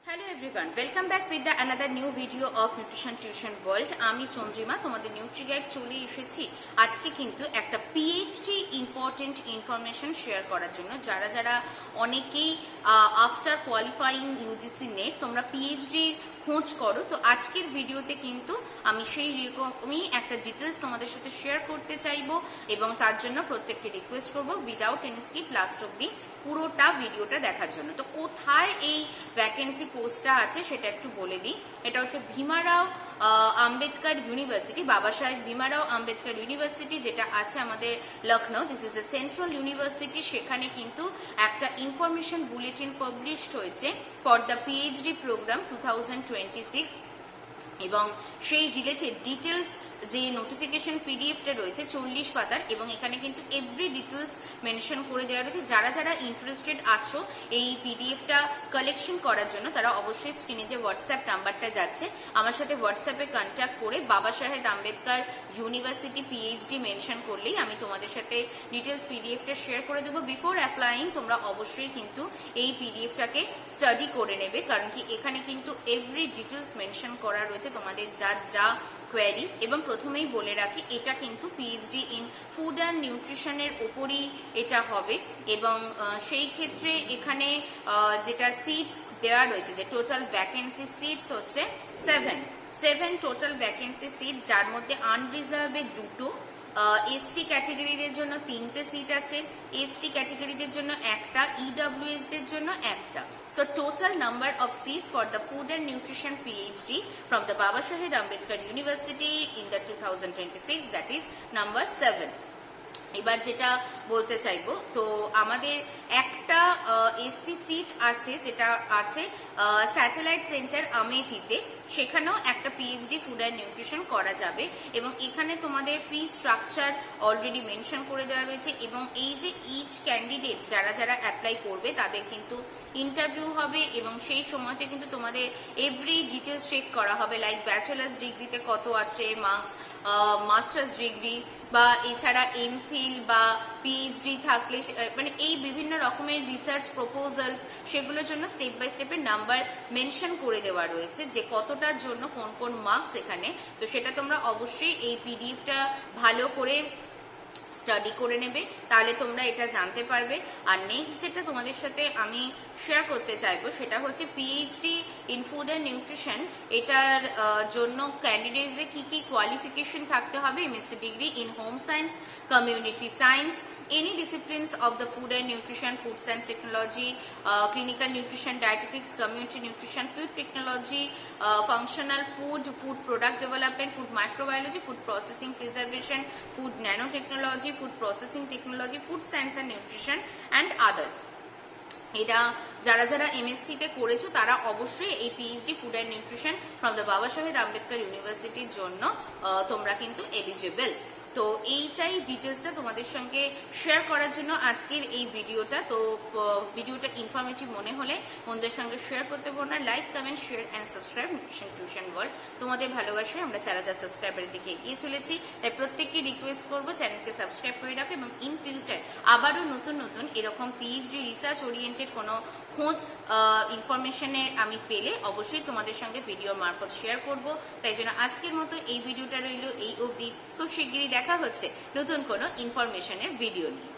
Hello everyone, welcome back with another new video of Nutrition Tuition World. আমি চন্দ্রিমা তোমাদের Nutri guide চলে এসেছি আজকে কিন্তু একটা পিএইচডি ইম্পর্টেন্ট ইনফরমেশন শেয়ার করার জন্য। যারা যারা অনেকেই আফটার কোয়ালিফাইং ইউজিসি নেট তোমরা পিএইচডির খোঁজ করো, তো আজকের ভিডিওতে কিন্তু আমি সেই রকমই একটা ডিটেলস তোমাদের সাথে শেয়ার করতে চাইবো এবং তার জন্য প্রত্যেককে রিকোয়েস্ট করবো উইদাউট এনি স্কিপ লাস্ট অবধি পুরোটা ভিডিওটা দেখার জন্য। তো কোথায় এই ভ্যাকেন্সি পোস্টটা আছে সেটা একটু বলে দিই। এটা হচ্ছে ভীমারাও আম্বেদকর ইউনিভার্সিটি, বাবা সাহেব ভীমারাও আম্বেদকর ইউনিভার্সিটি, যেটা আছে আমাদের Lucknow. This is a central university. সেখানে কিন্তু একটা ইনফরমেশন বুলেটিন পাবলিশড হয়েছে ফর দ্য পিএইচডি প্রোগ্রাম 2026 এবং সেই রিলেটেড ডিটেলস যে নোটিফিকেশন পিডিএফটা রয়েছে 40 পাতার, এবং এখানে কিন্তু এভরি ডিটেলস মেনশন করে দেওয়া রয়েছে। যারা যারা ইন্টারেস্টেড আছো এই পিডিএফটা কালেকশন করার জন্য তারা অবশ্যই স্ক্রিনে যে হোয়াটসঅ্যাপ নাম্বারটা যাচ্ছে আমার সাথে হোয়াটসঅ্যাপে কন্ট্যাক্ট করে বাবা সাহেব আম্বেদকর ইউনিভার্সিটি পিএইচডি মেনশন করলেই আমি তোমাদের সাথে ডিটেলস পিডিএফটা শেয়ার করে দেবো। বিফোর অ্যাপ্লাইং তোমরা অবশ্যই কিন্তু এই পিডিএফটাকে স্টাডি করে নেবে, কারণ কি এখানে কিন্তু এভরি ডিটেলস মেনশন করা রয়েছে তোমাদের যা যা কোয়ারি। এবং প্রথমেই বলে রাখি এটা কিন্তু পিএইচডি ইন ফুড অ্যান্ড নিউট্রিশনের ওপরই এটা হবে, এবং সেই ক্ষেত্রে এখানে যেটা সিটস দেওয়া রয়েছে যে টোটাল ভ্যাকেন্সি সিটস হচ্ছে 7 টোটাল ভ্যাকেন্সি সিট, যার মধ্যে আনরিজার্ভে 2টো, এসসি ক্যাটেগরিদের জন্য 3টে সিট আছে, এসটি ক্যাটেগরিদের জন্য একটা, ইডব্লিউএস দের জন্য একটা। So total number of seats for the food and nutrition PhD from the Baba Shahid Ambedkar University in the 2026, that is number 7. এবার যেটা বলতে চাইবো, তো আমাদের একটা এসসি সিট আছে যেটা আছে স্যাটেলাইট সেন্টার আমেথিতে, সেখানেও একটা পিএইচডি ফুড অ্যান্ড নিউট্রিশন করা যাবে এবং এখানে তোমাদের ফি স্ট্রাকচার অলরেডি মেনশন করে দেওয়া রয়েছে। এবং এই যে ইচ ক্যান্ডিডেট যারা যারা অ্যাপ্লাই করবে তাদের কিন্তু ইন্টারভিউ হবে এবং সেই সময়তে কিন্তু তোমাদের এভরি ডিটেলস চেক করা হবে, লাইক ব্যাচেলার্স ডিগ্রিতে কত আছে মার্কস, মাস্টার্স ডিগ্রি বা এছাড়া এমফিল বা পিএইচডি থাকলে মানে এই বিভিন্ন রকমের রিসার্চ প্রপোজালস, সেগুলোর জন্য স্টেপ বাই স্টেপের নাম্বার মেনশন করে দেওয়া রয়েছে যে কতটার জন্য কোন কোন মার্কস এখানে। তো সেটা তোমরা অবশ্যই এই পিডিএফটা ভালো করে স্টাডি করে নেবে, তাহলে তোমরা এটা জানতে পারবে। আর নেক্সট যেটা তোমাদের সাথে আমি শেয়ার করতে চাইবো সেটা হচ্ছে PhD in food and nutrition, এটার জন্য ক্যান্ডিডেটসদের কি কি কোয়ালিফিকেশন থাকতে হবে। MSc degree in home science, community science, any disciplines of the food and nutrition, food science technology, clinical nutrition, dietetics, community nutrition, food technology, functional food, food product development, food microbiology, food processing preservation, food nanotechnology, food processing technology, food science and nutrition and others. এটা যারা যারা MSc তে করেছো তারা অবশ্যই এই PhD food and nutrition from the বাবা সাহেব আম্বেদকর ইউনিভার্সিটির জন্য তোমরা কিন্তু এলিজিবল। তো এইটাই ডিটেলসটা তোমাদের সঙ্গে শেয়ার করার জন্য আজকের এই ভিডিওটা। তো ভিডিওটা ইনফরমেটিভ মনে হলে বন্ধুদের সঙ্গে শেয়ার করতে পারো না। Like, comment, share and subscribe nutrition tuition world. তোমাদের ভালোবাসায় আমরা 4000 সাবস্ক্রাইবারের দিকে এগিয়ে চলেছি, তাই প্রত্যেককে রিকোয়েস্ট করবো চ্যানেলকে সাবস্ক্রাইব করে রাখো এবং ইন ফিউচার আবারও নতুন নতুন এরকম পিএইচডি রিসার্চ ওরিয়েন্টেড কোনো খোঁজ ইনফরমেশনের আমি পেলে অবশ্যই তোমাদের সঙ্গে ভিডিও মারফত শেয়ার করব। তাই জন্য আজকের মতো এই ভিডিওটা রইল এই অবধি। খুব শিগগিরই দেখা হচ্ছে নতুন কোনো ইনফরমেশনের ভিডিও নিয়ে।